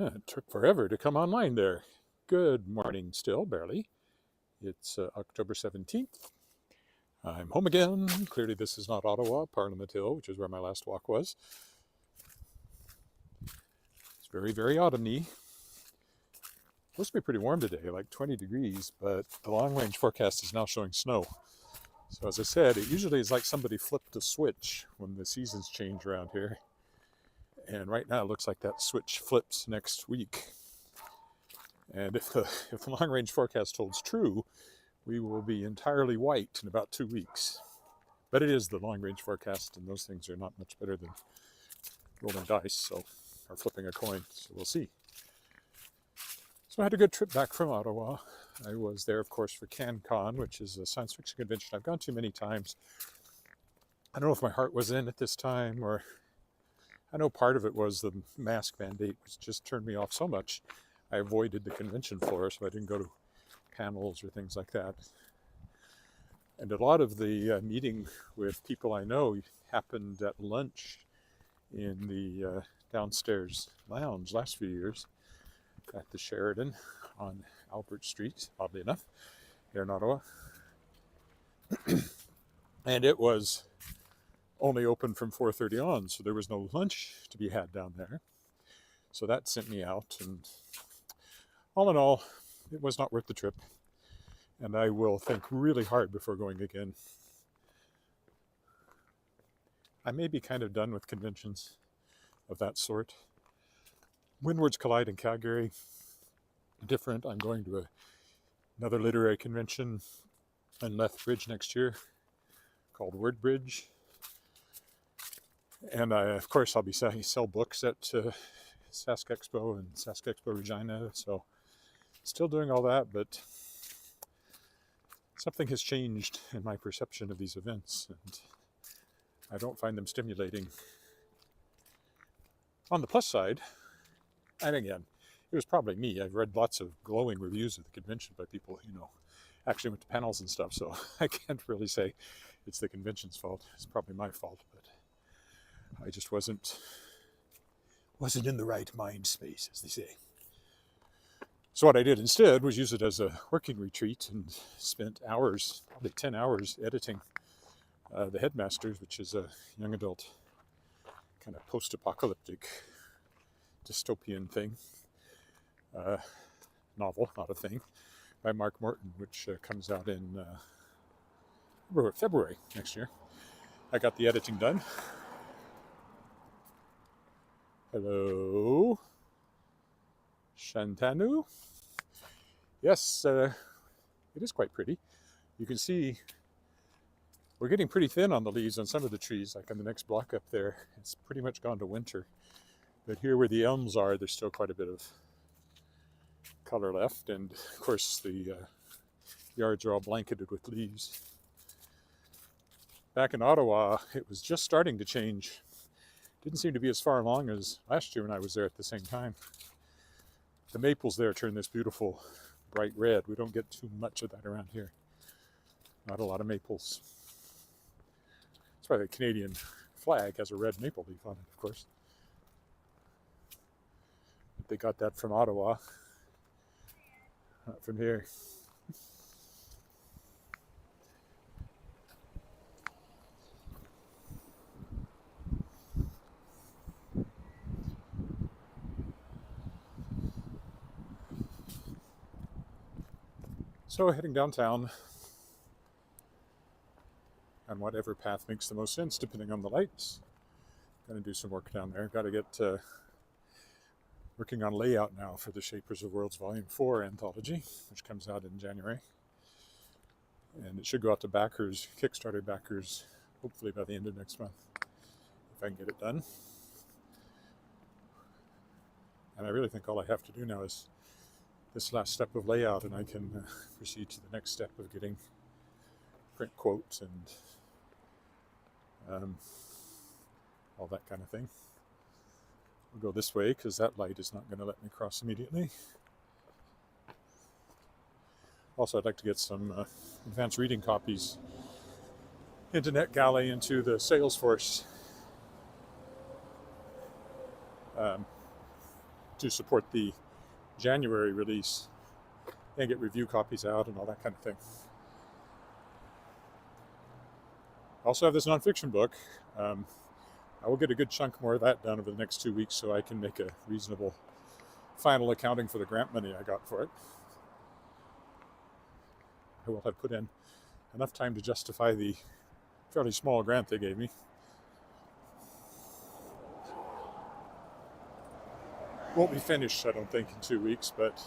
It took forever to come online there. Good morning, still, barely. It's October 17th. I'm home again. Clearly, this is not Ottawa, Parliament Hill, which is where my last walk was. It's very, very autumny. Supposed to be pretty warm today, like 20 degrees, but the long range forecast is now showing snow. So, as I said, it usually is like somebody flipped a switch when the seasons change around here. And right now, it looks like that switch flips next week. And if the long range forecast holds true, we will be entirely white in about 2 weeks. But it is the long range forecast, and those things are not much better than rolling dice, or flipping a coin, so we'll see. So I had a good trip back from Ottawa. I was there, of course, for CanCon, which is a science fiction convention I've gone to many times. I don't know if my heart was in at this time, or I know part of it was the mask mandate, which just turned me off so much. I avoided the convention floor, so I didn't go to panels or things like that. And a lot of the meeting with people I know happened at lunch in the downstairs lounge last few years at the Sheridan on Albert Street, oddly enough, here in Ottawa. And it was only open from 4:30 on, so there was no lunch to be had down there. So that sent me out, and all in all, it was not worth the trip. And I will think really hard before going again. I may be kind of done with conventions of that sort. Windwards Collide in Calgary, different. I'm going to another literary convention in Lethbridge next year called Wordbridge. And of course, I'll be sell books at Sask Expo and Sask Expo Regina. So still doing all that, but something has changed in my perception of these events, and I don't find them stimulating. On the plus side, and again, it was probably me. I've read lots of glowing reviews of the convention by people, actually went to panels and stuff, so I can't really say it's the convention's fault. It's probably my fault, but I just wasn't in the right mind space, as they say. So what I did instead was use it as a working retreat and spent hours, probably 10 hours, editing The Headmasters, which is a young adult kind of post-apocalyptic dystopian thing, novel, not a thing, by Mark Morton, which comes out in February next year. I got the editing done. Hello, Shantanu. Yes, it is quite pretty. You can see we're getting pretty thin on the leaves on some of the trees, like on the next block up there. It's pretty much gone to winter. But here where the elms are, there's still quite a bit of color left. And of course, the yards are all blanketed with leaves. Back in Ottawa, it was just starting to change. Didn't seem to be as far along as last year when I was there at the same time. The maples there turn this beautiful bright red. We don't get too much of that around here. Not a lot of maples. That's why the Canadian flag has a red maple leaf on it, of course. They got that from Ottawa, not from here. So heading downtown on whatever path makes the most sense, depending on the lights. Going to do some work down there. Got to get working on layout now for the Shapers of Worlds Volume 4 anthology, which comes out in January. And it should go out to backers, Kickstarter backers, hopefully by the end of next month, if I can get it done. And I really think all I have to do now is this last step of layout, and I can proceed to the next step of getting print quotes and all that kind of thing. We'll go this way because that light is not going to let me cross immediately. Also, I'd like to get some advanced reading copies into NetGalley, into the Salesforce to support the January release and get review copies out and all that kind of thing. I also have this nonfiction book. I will get a good chunk more of that done over the next 2 weeks so I can make a reasonable final accounting for the grant money I got for it. I will have put in enough time to justify the fairly small grant they gave me. Won't be finished, I don't think, in 2 weeks, but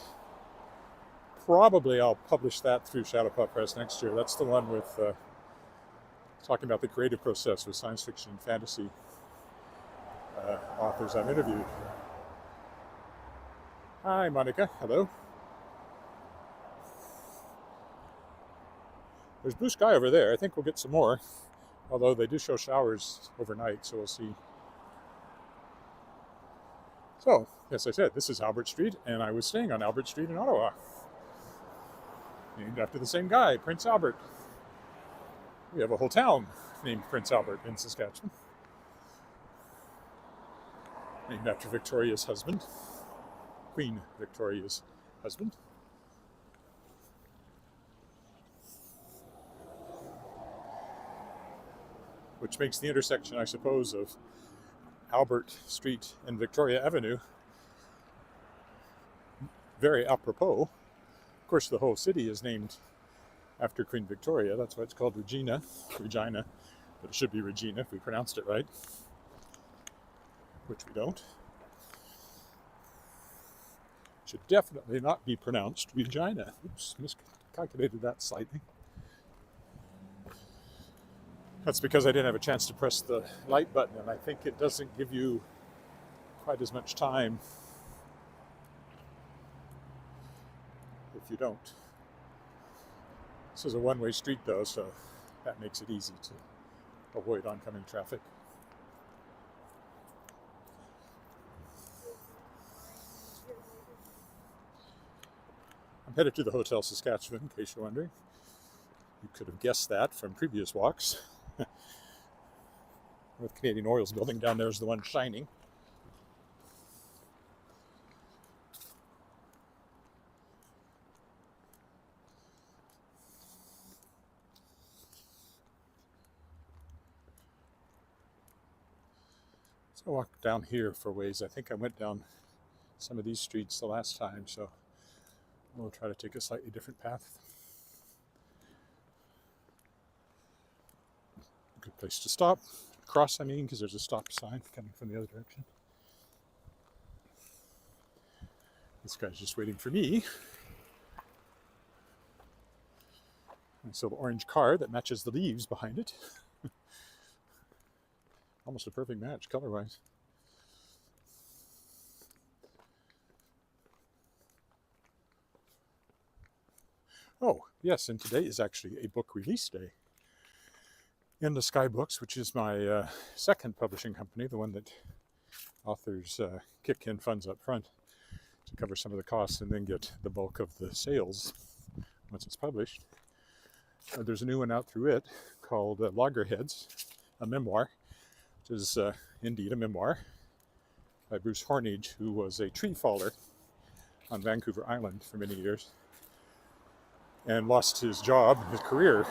probably I'll publish that through Shadowpaw Press next year. That's the one with talking about the creative process with science fiction and fantasy authors I've interviewed. Hi, Monica. Hello. There's blue sky over there. I think we'll get some more, although they do show showers overnight, so we'll see. So, as I said, this is Albert Street, and I was staying on Albert Street in Ottawa. Named after the same guy, Prince Albert. We have a whole town named Prince Albert in Saskatchewan. Named after Victoria's husband, Queen Victoria's husband. Which makes the intersection, I suppose, of Albert Street and Victoria Avenue very apropos. Of course, the whole city is named after Queen Victoria. That's why it's called Regina, but it should be Regina if we pronounced it right, which we don't. It should definitely not be pronounced Regina. Oops, miscalculated that slightly. That's because I didn't have a chance to press the light button, and I think it doesn't give you quite as much time if you don't. This is a one-way street, though, so that makes it easy to avoid oncoming traffic. I'm headed to the Hotel Saskatchewan, in case you're wondering. You could have guessed that from previous walks. With Canadian Oil's building down there is the one shining. So I walked down here for ways. I think I went down some of these streets the last time, so we'll try to take a slightly different path. Good place to stop. Cross, I mean, because there's a stop sign coming from the other direction. This guy's just waiting for me. Nice little orange car that matches the leaves behind it. Almost a perfect match, color-wise. Oh, yes, and today is actually a book release day. In the Sky Books, which is my second publishing company, the one that authors kick in funds up front to cover some of the costs and then get the bulk of the sales once it's published. There's a new one out through it called Loggerheads, a memoir, which is indeed a memoir by Bruce Hornage, who was a tree faller on Vancouver Island for many years and lost his job, his career,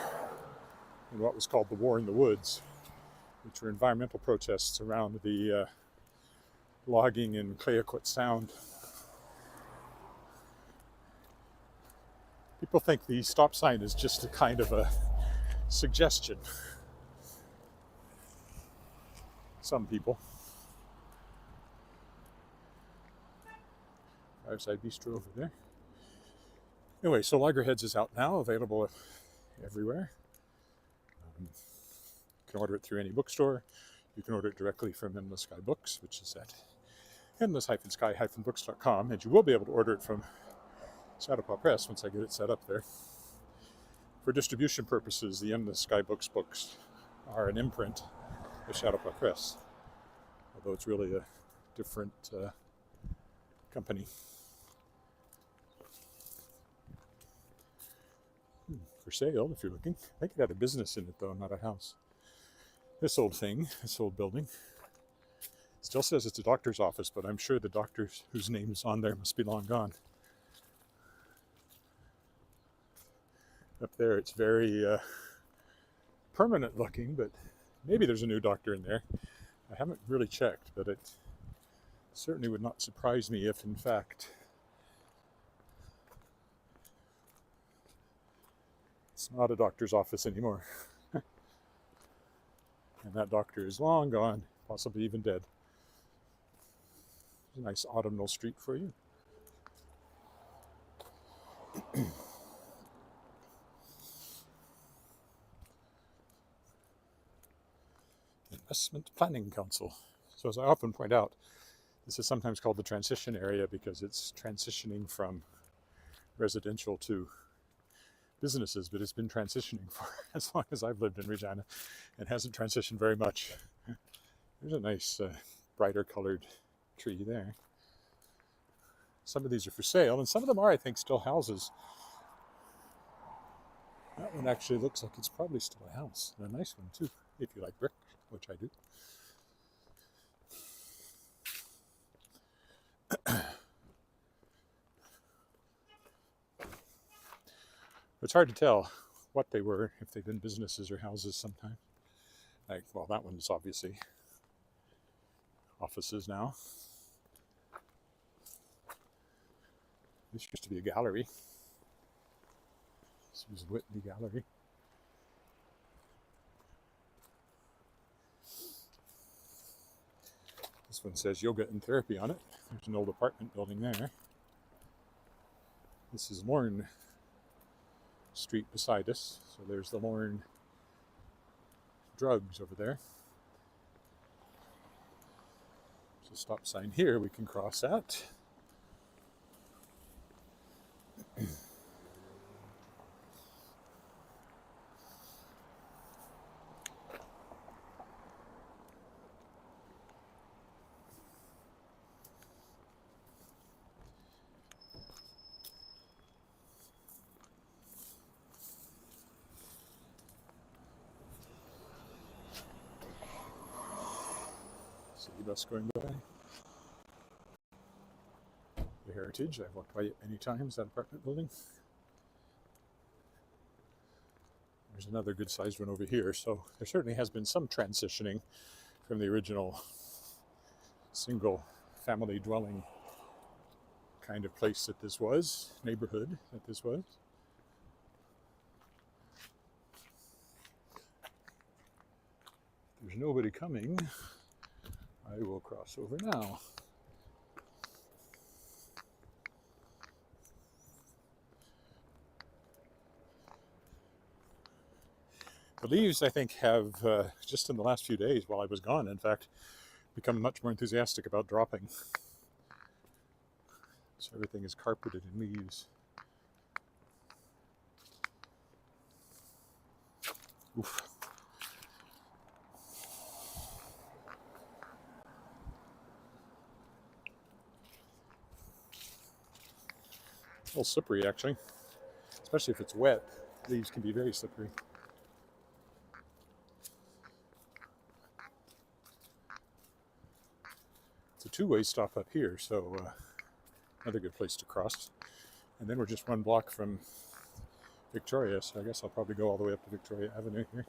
in what was called the War in the Woods, which were environmental protests around the logging in Clayoquot Sound. People think the stop sign is just a kind of a suggestion. Some people. Fireside Bistro over there. Anyway, so Loggerheads is out now, available everywhere. You can order it through any bookstore. You can order it directly from Endless Sky Books, which is at endless-sky-books.com, and you will be able to order it from Shadowpaw Press once I get it set up there. For distribution purposes, the Endless Sky Books books are an imprint of Shadowpaw Press, although it's really a different company. For sale, if you're looking. I think it had a business in it, though, not a house. This old thing, this old building, Still says it's a doctor's office, but I'm sure the doctor whose name is on there must be long gone. Up there it's very permanent looking, but maybe there's a new doctor in there. I haven't really checked, but it certainly would not surprise me if in fact it's not a doctor's office anymore. And that doctor is long gone, possibly even dead. It's a nice autumnal street for you. Investment Planning Council. So as I often point out, this is sometimes called the transition area because it's transitioning from residential to businesses, but it's been transitioning for as long as I've lived in Regina and hasn't transitioned very much. There's a nice brighter colored tree there. Some of these are for sale, and some of them are, I think, still houses. That one actually looks like it's probably still a house, and a nice one too, if you like brick, which I do. It's hard to tell what they were, if they've been businesses or houses sometime. Like, well, that one's obviously offices now. This used to be a gallery. This was Whitney Gallery. This one says yoga and therapy on it. There's an old apartment building there. This is Lorne Street beside us. So there's the Lorne Drugs over there. There's a stop sign here we can cross at. City bus going by. The Heritage, I've walked by it many times, that apartment building. There's another good sized one over here, so there certainly has been some transitioning from the original single family dwelling kind of place that this was, neighborhood that this was. There's nobody coming. I will cross over now. The leaves, I think, have, just in the last few days while I was gone, in fact, become much more enthusiastic about dropping. So everything is carpeted in leaves. Oof. A little slippery, actually, especially if it's wet. Leaves can be very slippery. It's a two-way stop up here, so another good place to cross. And then we're just one block from Victoria, so I guess I'll probably go all the way up to Victoria Avenue here.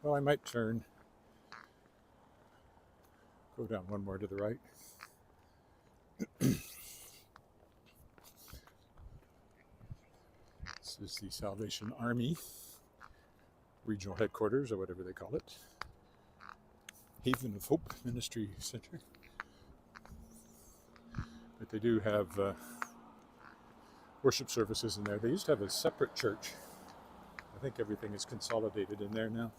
Well, I might turn, go down one more to the right. This is the Salvation Army Regional Headquarters, or whatever they call it. Haven of Hope Ministry Center. But they do have worship services in there. They used to have a separate church. I think everything is consolidated in there now.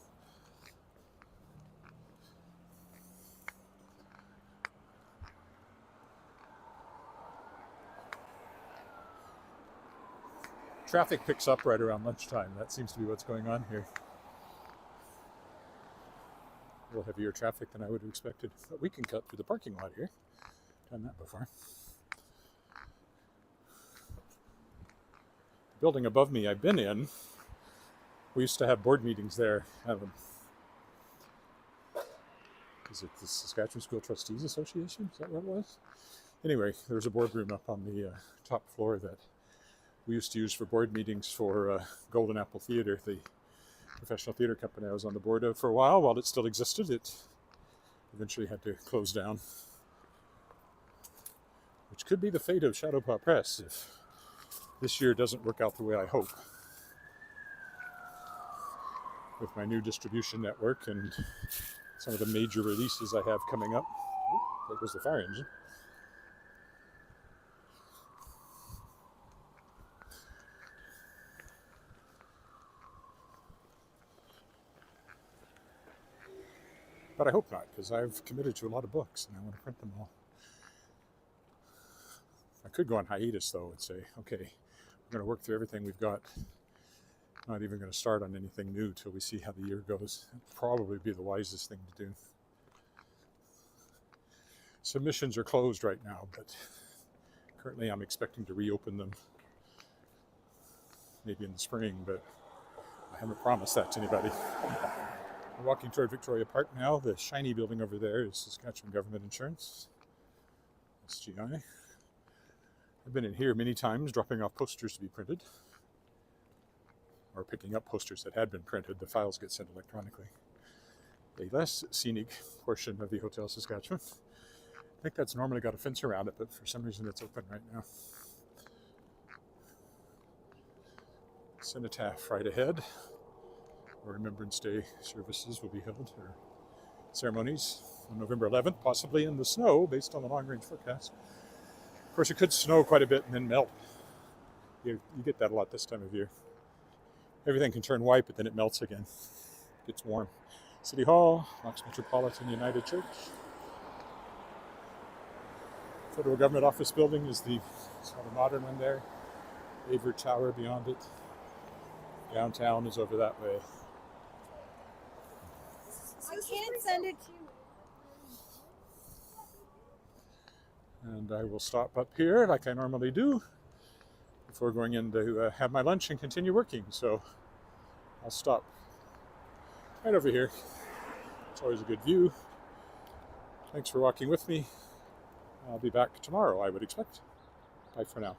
Traffic picks up right around lunchtime. That seems to be what's going on here. A little heavier traffic than I would have expected. But we can cut through the parking lot here. Done that before. The building above me I've been in, we used to have board meetings there. Is it the Saskatchewan School Trustees Association? Is that what it was? Anyway, there was a boardroom up on the top floor that we used to use for board meetings for Golden Apple Theatre, the professional theatre company I was on the board of for a while it still existed. It eventually had to close down, which could be the fate of Shadowpaw Press if this year doesn't work out the way I hope. With my new distribution network and some of the major releases I have coming up. Ooh, there goes the fire engine. But I hope not, because I've committed to a lot of books and I want to print them all. I could go on hiatus though and say, okay, we're going to work through everything we've got. Not even going to start on anything new till we see how the year goes. That'd probably be the wisest thing to do. Submissions are closed right now, but currently I'm expecting to reopen them maybe in the spring, but I haven't promised that to anybody. We're walking toward Victoria Park now. The shiny building over there is Saskatchewan Government Insurance, SGI. I've been in here many times dropping off posters to be printed, or picking up posters that had been printed. The files get sent electronically. The less scenic portion of the Hotel Saskatchewan. I think that's normally got a fence around it, but for some reason it's open right now. Cenotaph right ahead, where Remembrance Day services will be held, or ceremonies on November 11th, possibly in the snow, based on the long-range forecast. Of course, it could snow quite a bit and then melt. You get that a lot this time of year. Everything can turn white, but then it melts again. It gets warm. City Hall, Knox Metropolitan United Church. Federal Government Office Building is the sort of modern one there. Avery Tower beyond it. Downtown is over that way. I can send it to you. And I will stop up here like I normally do before going in to have my lunch and continue working. So I'll stop right over here. It's always a good view. Thanks for walking with me. I'll be back tomorrow, I would expect. Bye for now.